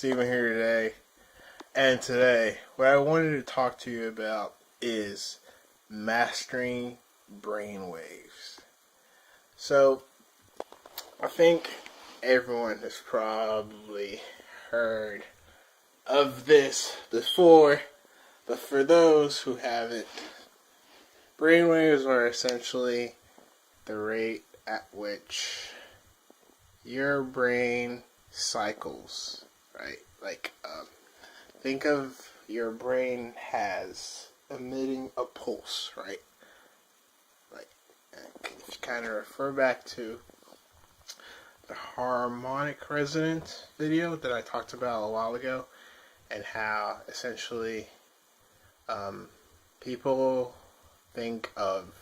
Steven here today. And today, what I wanted to talk to you about is mastering brainwaves. So, I think everyone has probably heard of this before, but for those who haven't, brainwaves are essentially the rate at which your brain cycles, right? Think of your brain as emitting a pulse, right? If you kind of refer back to the harmonic resonance video that I talked about a while ago, and how essentially people think of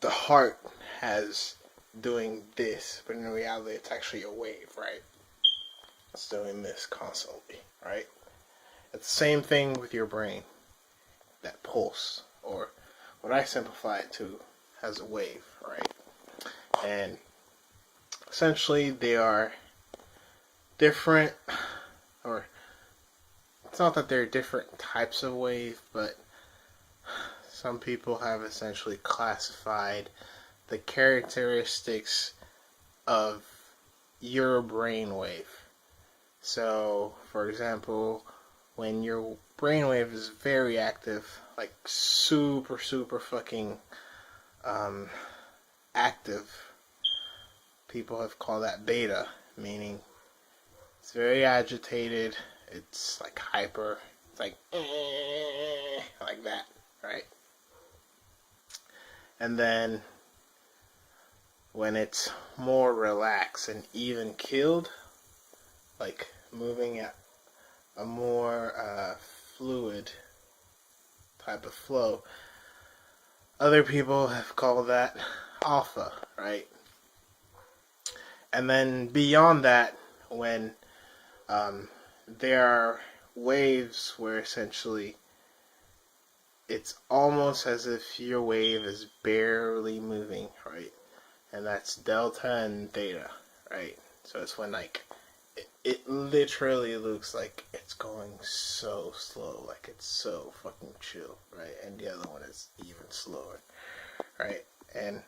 the heart as doing this, but in reality it's actually a wave, right? It's doing this constantly, right? It's the same thing with your brain, that pulse, or what I simplify it to as a wave, right? And essentially they are different, or it's not that they're different types of wave, but some people have essentially classified the characteristics of your brainwave. So, for example, when your brainwave is very active, like super fucking active, people have called that beta, meaning it's very agitated, it's like hyper, it's like that, right? And then when it's more relaxed and even keeled, like moving at a more fluid type of flow, other people have called that alpha, right? And then beyond that, when there are waves where essentially it's almost as if your wave is barely moving, right? And that's delta and theta, right? So it's when it literally looks like it's going so slow, like it's so fucking chill, right? And the other one is even slower, right? And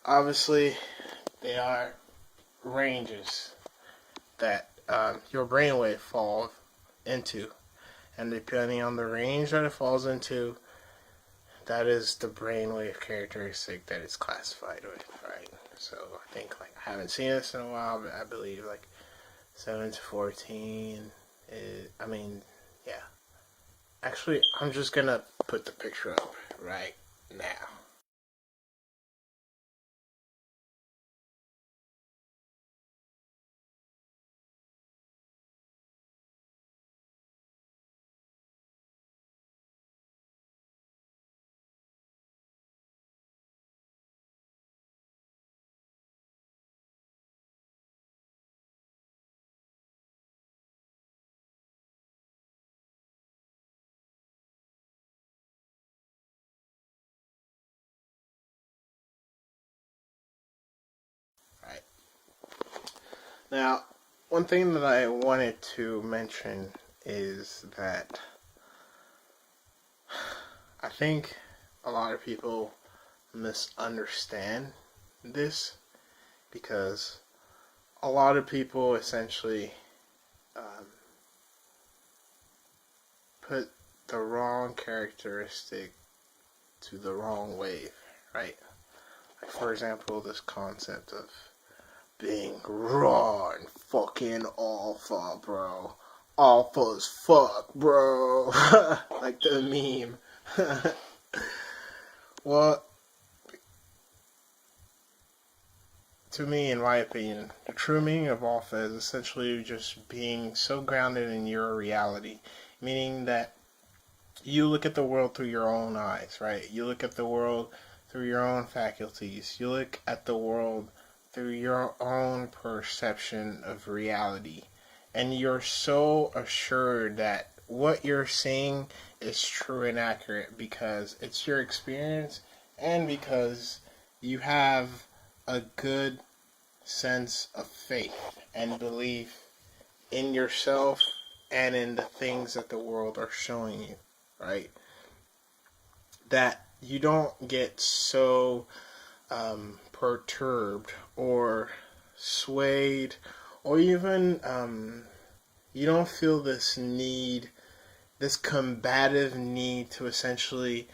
obviously they are ranges that your brainwave falls into, and depending on the range that it falls into, that is the brainwave characteristic that it's classified with, right? So I think, I haven't seen this in a while, but I believe 7 to 14 is, yeah. Actually, I'm just gonna put the picture up right now. Right. Now, one thing that I wanted to mention is that I think a lot of people misunderstand this, because a lot of people essentially put the wrong characteristic to the wrong wave, right? Like, for example, this concept of being raw and fucking alpha, bro. Alpha as fuck, bro. Like the meme. Well, to me, in my opinion, the true meaning of alpha is essentially just being so grounded in your reality. Meaning that you look at the world through your own eyes, right? You look at the world through your own faculties. You look at the world through your own perception of reality. And you're so assured that what you're seeing is true and accurate because it's your experience, and because you have a good sense of faith and belief in yourself and in the things that the world are showing you, right? That you don't get so perturbed or swayed, or even you don't feel this need, this combative need to essentially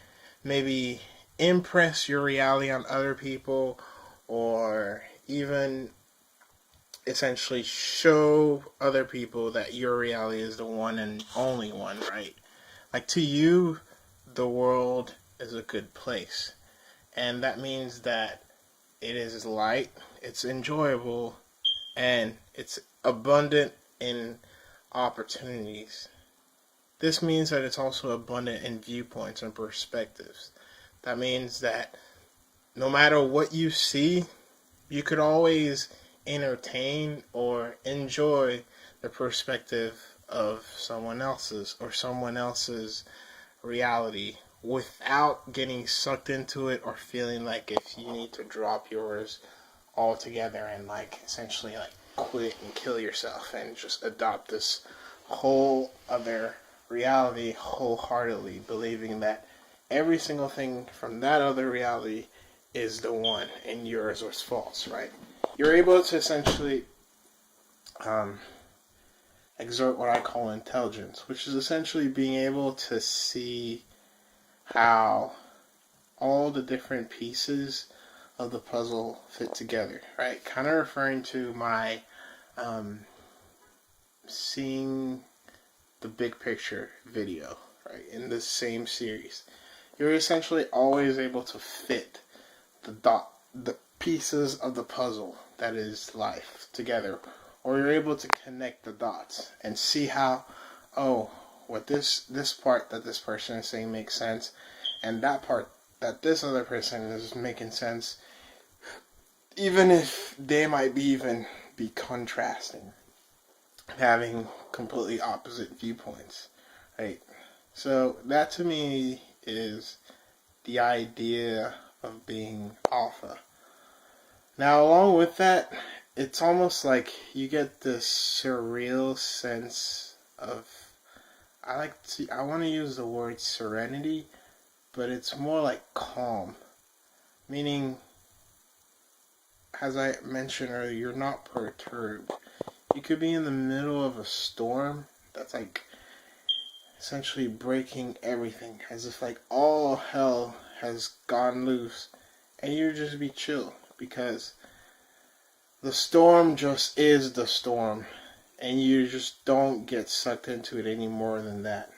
maybe impress your reality on other people, or even essentially show other people that your reality is the one and only one, right? Like, to you, the world is a good place. And that means that it is light, it's enjoyable, and it's abundant in opportunities. This means that it's also abundant in viewpoints and perspectives. That means that no matter what you see, you could always entertain or enjoy the perspective of someone else's, or someone else's reality, without getting sucked into it or feeling like if you need to drop yours altogether and like essentially like quit and kill yourself and just adopt this whole other reality wholeheartedly, believing that every single thing from that other reality is the one and yours was false, right? You're able to essentially um, exert what I call intelligence, which is essentially being able to see how all the different pieces of the puzzle fit together, right? Kind of referring to my um, seeing the big picture video, right? In this same series, you're essentially always able to fit the pieces of the puzzle that is life together, or you're able to connect the dots and see how, oh, what this part that this person is saying makes sense, and that part that this other person is making sense, even if they might be contrasting, having completely opposite viewpoints, right? So that to me is the idea of being alpha. Now, along with that, it's almost like you get this surreal sense of, I want to use the word serenity, but it's more like calm. Meaning, as I mentioned earlier, you're not perturbed. You could be in the middle of a storm that's like essentially breaking everything, as if like all hell has gone loose, and you just be chill because the storm just is the storm, and you just don't get sucked into it any more than that.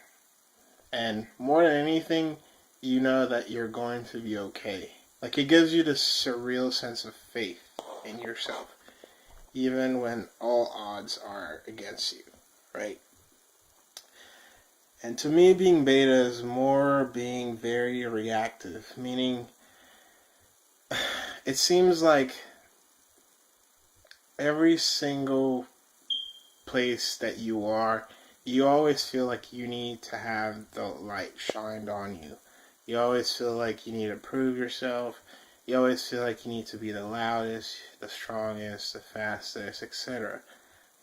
And more than anything, you know that you're going to be okay. Like, it gives you this surreal sense of faith in yourself, even when all odds are against you, right? And to me, being beta is more being very reactive, meaning it seems like every single place that you are, you always feel like you need to have the light shined on you. You always feel like you need to prove yourself. You always feel like you need to be the loudest, the strongest, the fastest, etc.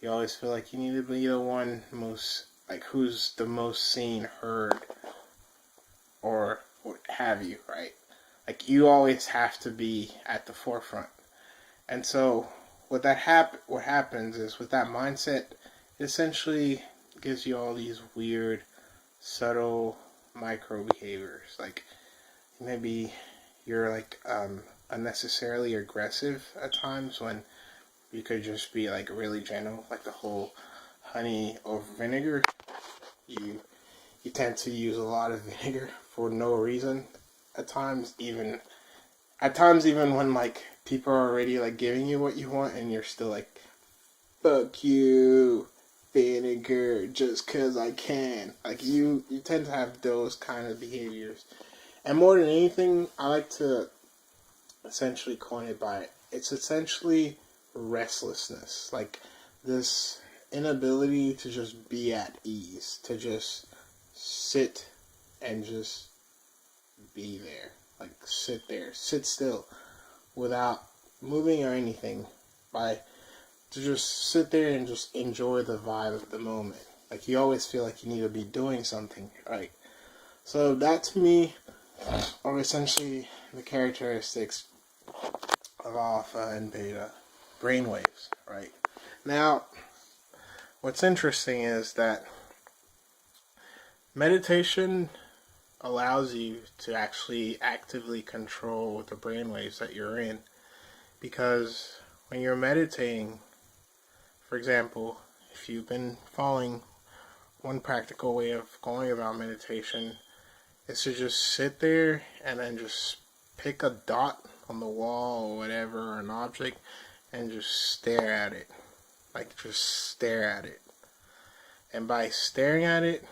You always feel like you need to be the one most, like, who's the most seen, heard, or what have you, right? Like, you always have to be at the forefront. And so what happens is, with that mindset, it essentially gives you all these weird, subtle micro behaviors. Like, maybe you're like unnecessarily aggressive at times when you could just be like really gentle, like the whole honey over vinegar. You tend to use a lot of vinegar for no reason at times even when like people are already like giving you what you want, and you're still like, fuck you, vinegar, just cause I can. Like, you tend to have those kind of behaviors. And more than anything, I like to essentially coin it by, it's essentially restlessness. Like, this inability to just be at ease, to just sit and just be there. Like, sit there, sit still, without moving or anything, by to just sit there and just enjoy the vibe of the moment. Like, you always feel like you need to be doing something, right? So that to me are essentially the characteristics of alpha and beta brainwaves, right? Now, what's interesting is that meditation allows you to actually actively control the brainwaves that you're in, because when you're meditating, for example, if you've been following one practical way of going about meditation, is to just sit there and then just pick a dot on the wall or whatever, or an object, and just stare at it. Like, just stare at it. And by staring at it,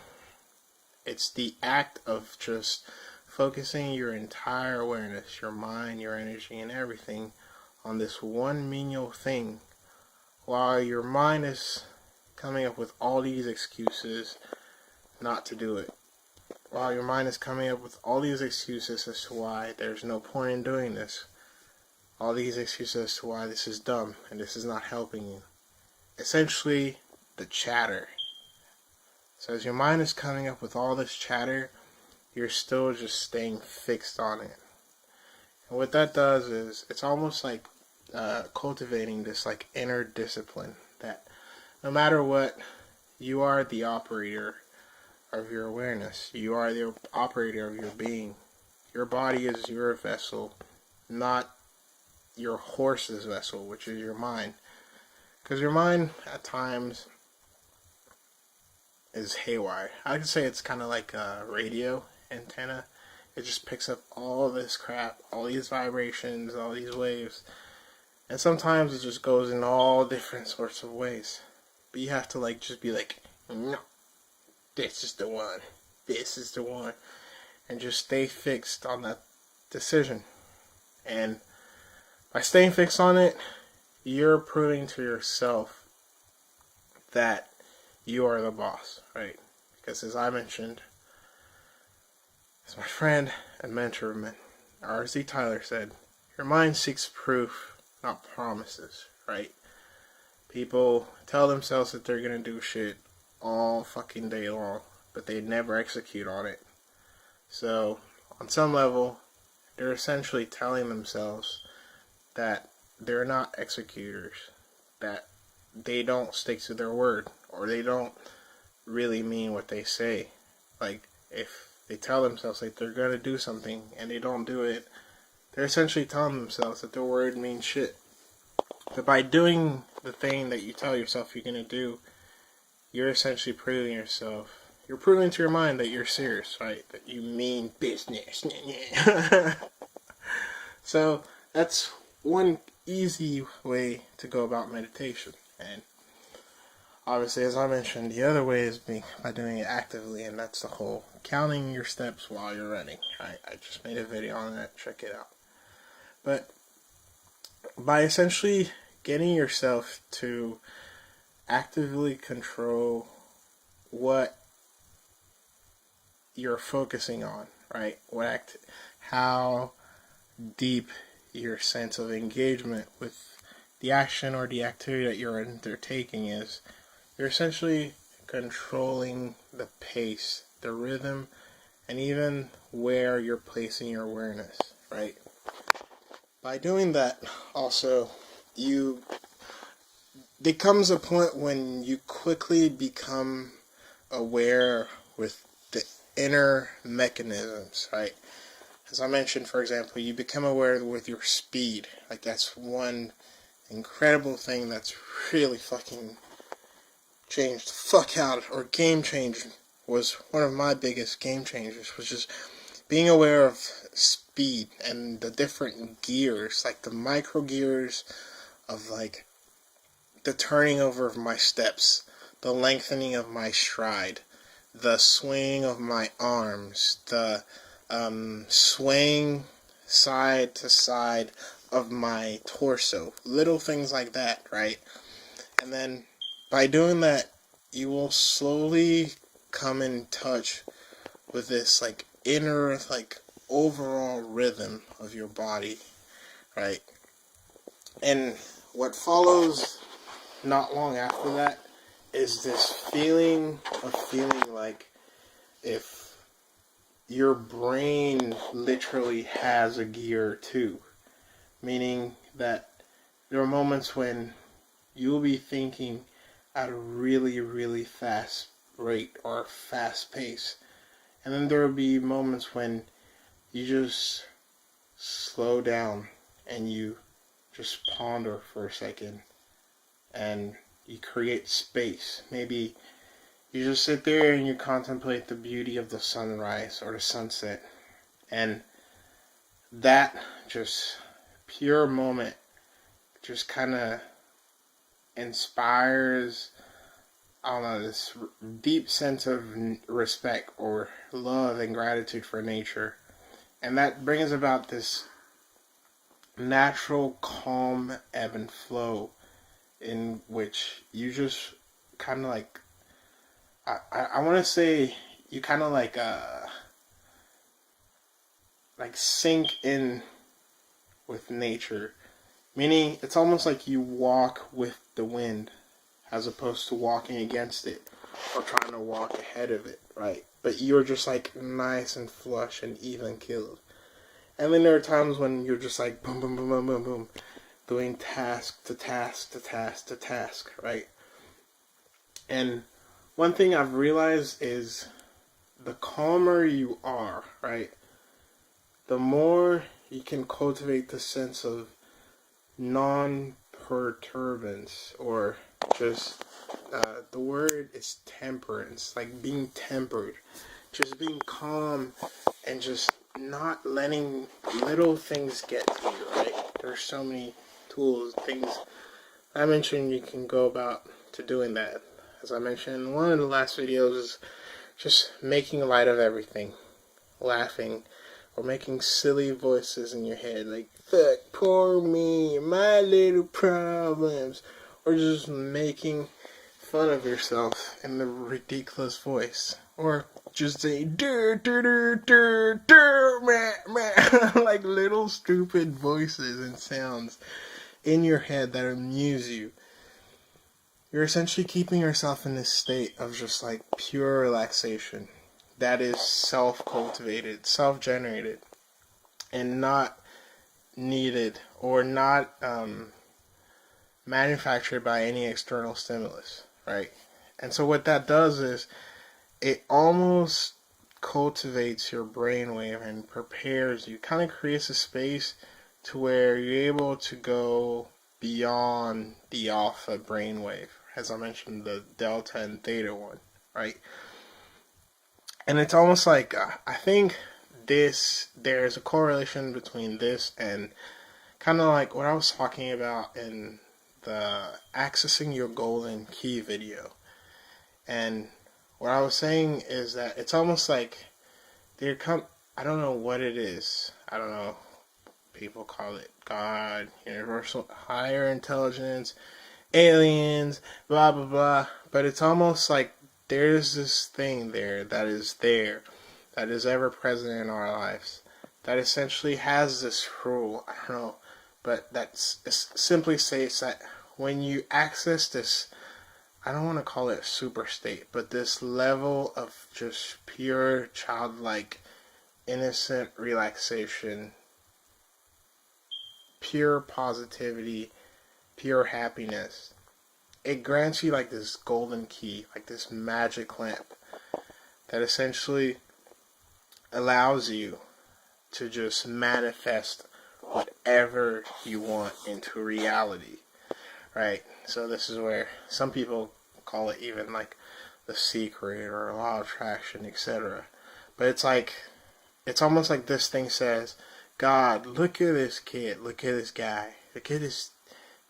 it's the act of just focusing your entire awareness, your mind, your energy, and everything on this one menial thing, while your mind is coming up with all these excuses not to do it. While your mind is coming up with all these excuses as to why there's no point in doing this. All these excuses as to why this is dumb and this is not helping you. Essentially, the chatter. So as your mind is coming up with all this chatter, you're still just staying fixed on it. And what that does is, it's almost like cultivating this like inner discipline that no matter what, you are the operator of your awareness. You are the operator of your being. Your body is your vessel, not your horse's vessel, which is your mind. Because your mind, at times, is haywire. I could say it's kind of like a radio antenna. It just picks up all this crap, all these vibrations, all these waves. And sometimes it just goes in all different sorts of ways. But you have to like just be like, no, this is the one. This is the one. And just stay fixed on that decision. And by staying fixed on it, you're proving to yourself that you are the boss, right? Because as I mentioned, as my friend and mentor, R.Z. Tyler, said, your mind seeks proof, not promises, right? People tell themselves that they're going to do shit all fucking day long, but they never execute on it. So, on some level, they're essentially telling themselves that they're not executors, that they don't stick to their word, or they don't really mean what they say. Like, if they tell themselves like they're going to do something and they don't do it, they're essentially telling themselves that their word means shit. But by doing the thing that you tell yourself you're going to do, you're essentially proving yourself. You're proving to your mind that you're serious, right? That you mean business. So, that's one easy way to go about meditation. And obviously, as I mentioned, the other way is by doing it actively, and that's the whole counting your steps while you're running. I just made a video on that. Check it out. But by essentially getting yourself to actively control what you're focusing on, right? How deep your sense of engagement with the action or the activity that you're undertaking is, you're essentially controlling the pace, the rhythm, and even where you're placing your awareness, right? By doing that, also, there comes a point when you quickly become aware with the inner mechanisms, right? As I mentioned, for example, you become aware with your speed. Like, that's one incredible thing that's really fucking changed the fuck out, or game changing, was one of my biggest game changers, was just being aware of speed and the different gears, like the micro gears of like the turning over of my steps, the lengthening of my stride, the swaying of my arms, the swaying side to side of my torso, little things like that, right? And then by doing that, you will slowly come in touch with this like inner like overall rhythm of your body, right? And what follows not long after that is this feeling of feeling like if your brain literally has a gear too. Meaning that there are moments when you'll be thinking at a really, really fast rate or fast pace. And then there will be moments when you just slow down and you just ponder for a second and you create space. Maybe you just sit there and you contemplate the beauty of the sunrise or the sunset. And that just pure moment just kind of inspires, I don't know, this deep sense of respect or love and gratitude for nature. And that brings about this natural calm ebb and flow in which you just kind of like, I want to say you kind of like sink in with nature. Meaning it's almost like you walk with the wind as opposed to walking against it or trying to walk ahead of it, right? But you're just like nice and flush and even keeled. And then there are times when you're just like boom, boom, boom, boom, boom, boom, doing task to task to task to task, right? And one thing I've realized is the calmer you are, right, the more you can cultivate the sense of non-perturbance, or just the word is temperance, like being tempered, just being calm and just not letting little things get to you, right? There's so many tools, things I mentioned you can go about to doing that. As I mentioned in one of the last videos, is just making light of everything, laughing, or making silly voices in your head, like, fuck, poor me, my little problems, or just making fun of yourself in the ridiculous voice, or just say, dur, dur, dur, dur, dur, meh, meh, like little stupid voices and sounds in your head that amuse you. You're essentially keeping yourself in this state of just like pure relaxation that is self-cultivated, self-generated, and not needed or not manufactured by any external stimulus, right? And so what that does is it almost cultivates your brainwave and prepares you, kind of creates a space to where you're able to go beyond the alpha brainwave, as I mentioned, the delta and theta one, right? And it's almost like I think there's a correlation between this and kind of like what I was talking about in the accessing your golden key video. And what I was saying is that it's almost like I don't know what it is. I don't know. People call it God, universal, higher intelligence, aliens, blah, blah, blah. But it's almost like there's this thing that is ever present in our lives, that essentially has this rule, I don't know, but that simply states that when you access this, I don't want to call it a super state, but this level of just pure childlike, innocent relaxation, pure positivity, pure happiness, it grants you like this golden key, like this magic lamp that essentially allows you to just manifest whatever you want into reality, right? So this is where some people call it even like the secret or law of attraction, etc. But it's like, it's almost like this thing says, God, look at this kid, look at this guy, look at this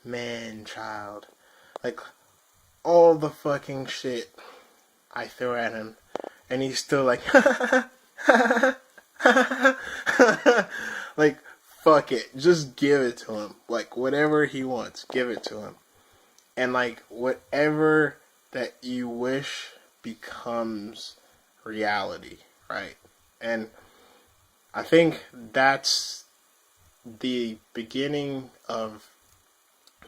man, child, like all the fucking shit I throw at him, and he's still like, like, fuck it, just give it to him. Like, whatever he wants, give it to him. And like, whatever that you wish becomes reality, right? And I think that's the beginning of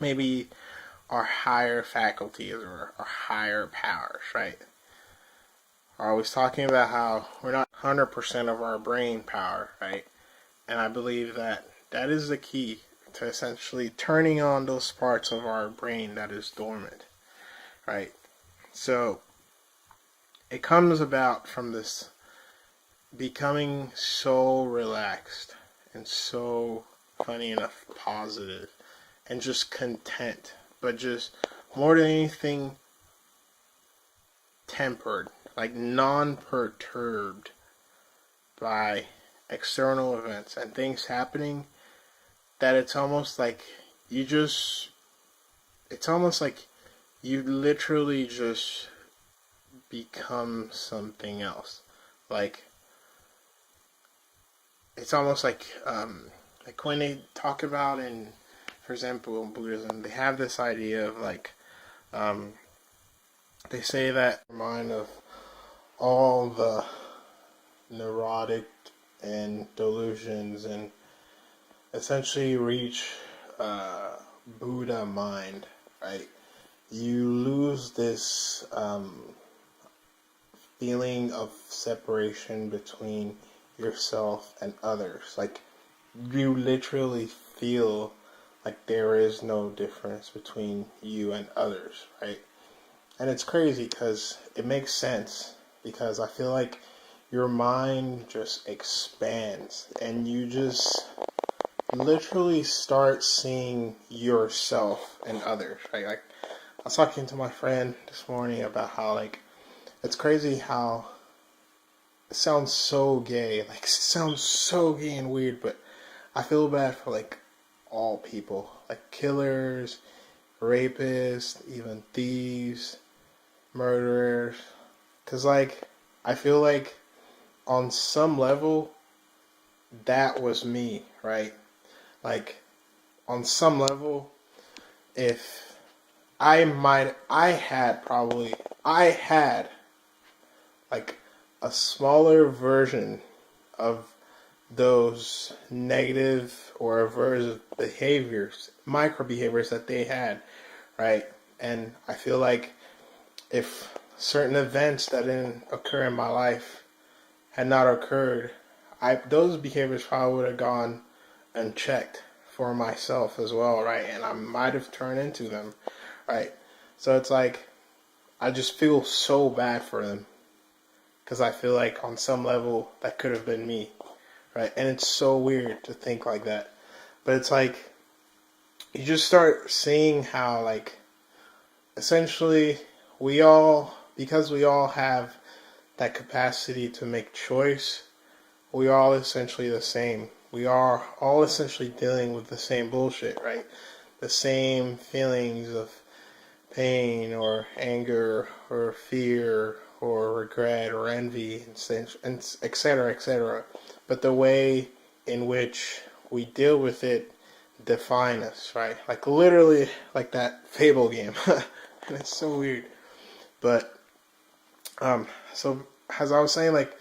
maybe our higher faculties or our higher powers, right? We're always talking about how we're not 100% of our brain power, right? And I believe that that is the key to essentially turning on those parts of our brain that is dormant, right? So it comes about from this becoming so relaxed and so, funny enough, positive and just content, but just more than anything tempered, like non-perturbed by external events and things happening, that it's almost like you just, it's almost like you literally just become something else. Like, it's almost like when they talk about in, for example, in Buddhism, they have this idea of like, they say that the mind of all the neurotic and delusions and essentially reach Buddha mind, right? You lose this feeling of separation between yourself and others. Like, you literally feel like there is no difference between you and others, right? And it's crazy because it makes sense, because I feel like your mind just expands and you just literally start seeing yourself and others, right? Like, I was talking to my friend this morning about how, like, it's crazy how it sounds so gay, like, it sounds so gay and weird, but I feel bad for, like, all people, like killers, rapists, even thieves, murderers, because, like, I feel like on some level that was me, right? Like, on some level, if I had like a smaller version of those negative or aversive behaviors, micro behaviors that they had, right? And I feel like if certain events that didn't occur in my life had not occurred, those behaviors probably would have gone unchecked for myself as well, right? And I might have turned into them, right? So it's like, I just feel so bad for them, because I feel like on some level that could have been me, right? And it's so weird to think like that. But it's like, you just start seeing how, like, essentially because we all have that capacity to make choice, we are all essentially the same. We are all essentially dealing with the same bullshit, right? The same feelings of pain or anger or fear or regret or envy, and etc., etc. But the way in which we deal with it define us, right? Like, literally, like that Fable game. And it's so weird. But so as I was saying, like,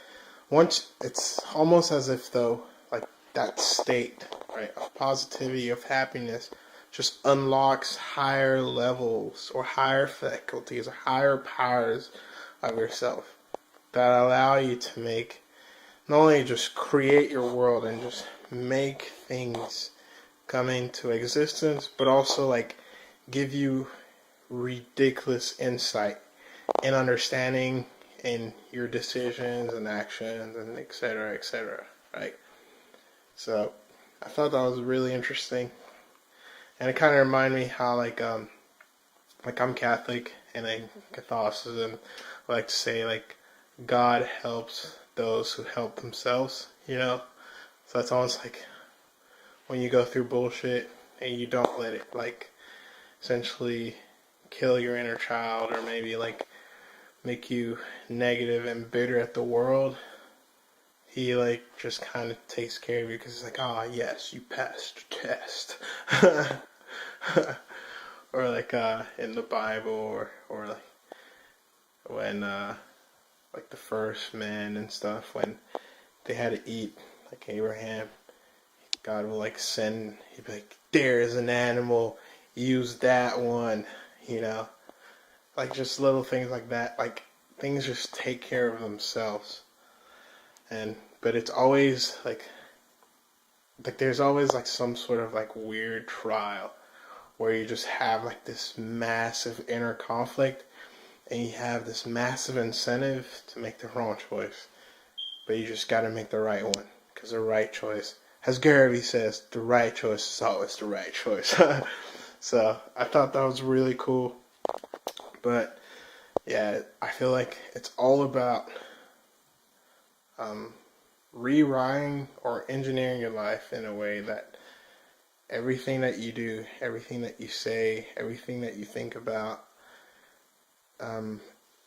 once, it's almost as if though, like, that state, right, of positivity, of happiness, just unlocks higher levels or higher faculties or higher powers of yourself that allow you to make, not only just create your world and just make things come into existence, but also, like, give you ridiculous insight and understanding in your decisions and actions and etc., etc., right? So I thought that was really interesting, and it kind of reminded me how, like, I'm Catholic, and in Catholicism I like to say, like, God helps those who help themselves, you know? So that's almost like when you go through bullshit and you don't let it, like, essentially kill your inner child, or maybe, like, make you negative and bitter at the world, he, like, just kind of takes care of you, because he's like, ah, yes, you passed the test. Or, like, in the Bible, or like, when, like, the first man and stuff, when they had to eat, like, Abraham, God will, like, he'd be like, there's an animal, use that one. you know, like just little things like that. Like things just take care of themselves. But it's always like there's always like some sort of like weird trial where you just have like this massive inner conflict and you have this massive incentive to make the wrong choice. But you just got to make the right one, because the right choice, as Gary Vee says, the right choice is always the right choice. So I thought that was really cool. But yeah, I feel like it's all about rewriting or engineering your life in a way that everything that you do, everything that you say, everything that you think about,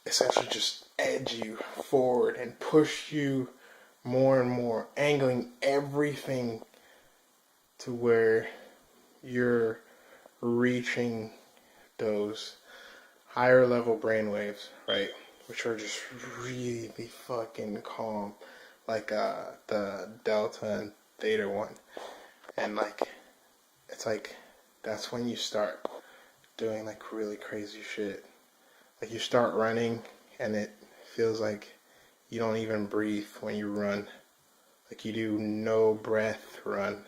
essentially just edge you forward and push you more and more, angling everything to where you're reaching those higher level brainwaves, right? Which are just really fucking calm, like the delta and theta one. And like, it's like, that's when you start doing like really crazy shit. Like you start running and it feels like you don't even breathe when you run. Like you do no breath run.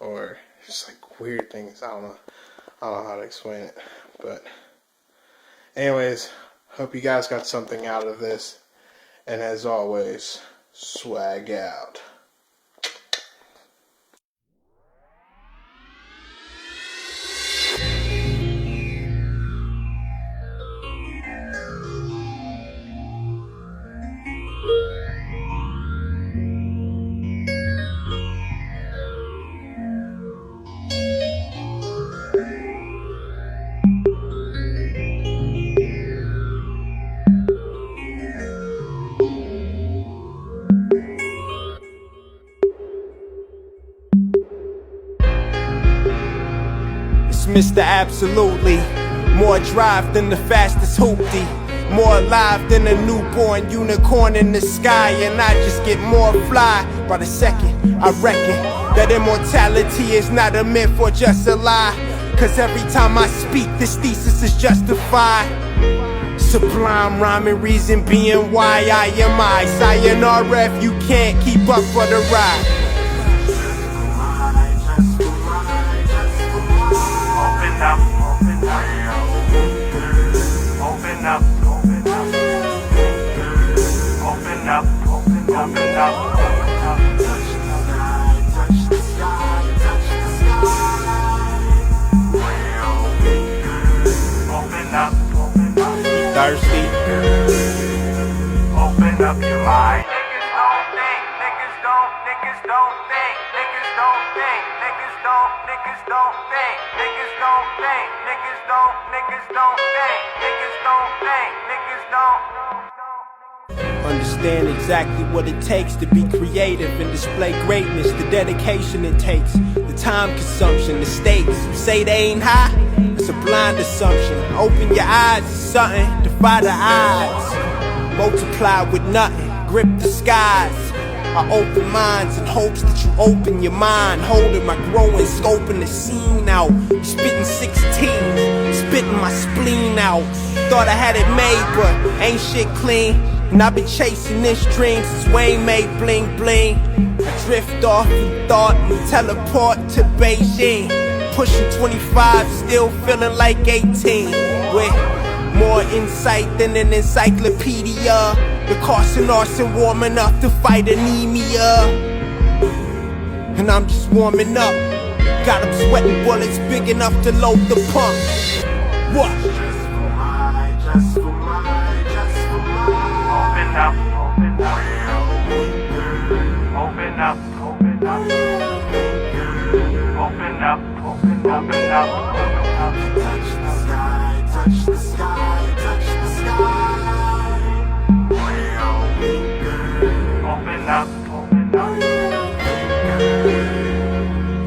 Or just like weird things. I don't know how to explain it. But anyways, hope you guys got something out of this. And as always, swag out. Mr. Absolutely, more drive than the fastest hoopty, more alive than a newborn unicorn in the sky, and I just get more fly by the second. I reckon that immortality is not a myth or just a lie, cause every time I speak this thesis is justified. Sublime rhyming reason being why I am I. Sayonara if you can't keep up for the ride. Thirsty? Open up your mind. Niggas don't think, niggas don't think, niggas don't think, niggas don't think, niggas don't think, niggas don't think, niggas don't think, niggas don't think, niggas don't. Understand exactly what it takes to be creative and display greatness, the dedication it takes, the time consumption, the stakes. Say they ain't high, it's a blind assumption. Open your eyes to something, defy the odds. Multiply with nothing, grip the skies. I open minds in hopes that you open your mind. Holding my growing, scoping the scene out. Spitting 16, spitting my spleen out. Thought I had it made, but ain't shit clean. And I've been chasing this dream since Wayne made bling bling. I drift off in thought and teleport to Beijing. Pushing 25, still feeling like 18. With more insight than an encyclopedia. The Carson arson warm enough to fight anemia. And I'm just warming up. Got them sweating bullets big enough to load the pump. What? Just for mine. Open up, open up. Open up, open up. Open up, open up. Touch the sky, touch the sky, touch the sky. Open up, open up.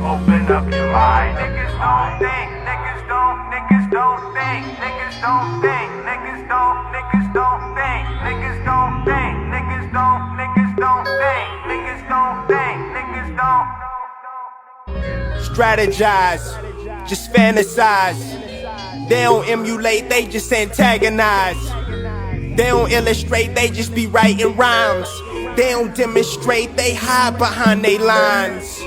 Open up your mind. Niggas don't think, niggas don't think, niggas don't think, niggas don't think, niggas don't think, niggas don't think, niggas don't think, niggas don't think, niggas don't. Strategize, just fantasize. They don't emulate, they just antagonize. They don't illustrate, they just be writing rhymes. They don't demonstrate, they hide behind they lines.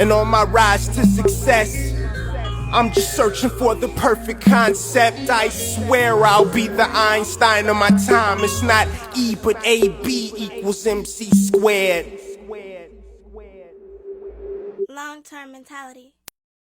And on my rise to success, I'm just searching for the perfect concept. I swear I'll be the Einstein of my time. It's not E but AB equals MC squared. Long-term mentality.